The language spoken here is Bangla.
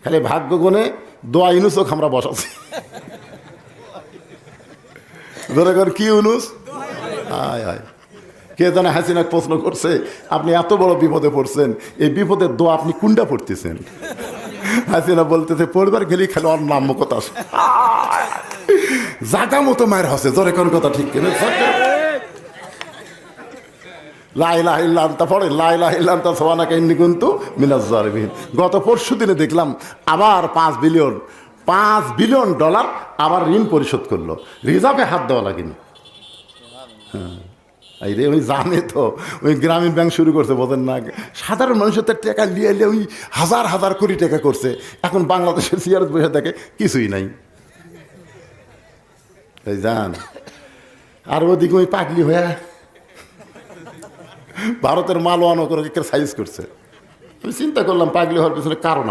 খালি ভাগ্য গুণে দোয়া ইউনুসক আমরা বসাচ্ছি। ধরে কর কি ইউনুস? আয় আয়, কে জানে হাসিনাকে প্রশ্ন করছে, আপনি এত বড় বিপদে পড়ছেন, এই বিপদের দোয়া আপনি কোনটা পড়তেছেন? হাসিনা বলতেছে, পড়বার গেলি খালি ওর নাম কথা আসে। জাগা মতো মায়ের হসে, জোরে কোন কথা ঠিক কিনা? লাইলাহ ইল্লান্তা পড়ে, লাইলাহ ইল্লান্তা সোয়ানাকা ইন্নী কুনতু মিনাজ জালিমিন। গত পরশু দিনে দেখলাম আবার $5 বিলিয়ন আবার ঋণ পরিশোধ করলো। রিজার্ভে হাত দেওয়া লাগেনি। এই রে, ওই জানে তো, ওই গ্রামীণ ব্যাংক শুরু করছে, বোঝেন না? সাধারণ মানুষের তো টাকা লিয়ে ওই হাজার হাজার কোটি টাকা করছে। এখন বাংলাদেশের সিআরএস বসে দেখে কিছুই নাই। এই জান, আর ওদিকে ওই পাগলি হয়ে ভারতের মাল ওয়ানো করে সাইজ করছে। আমি চিন্তা করলাম পাগলি হওয়ার পিছনে কারণ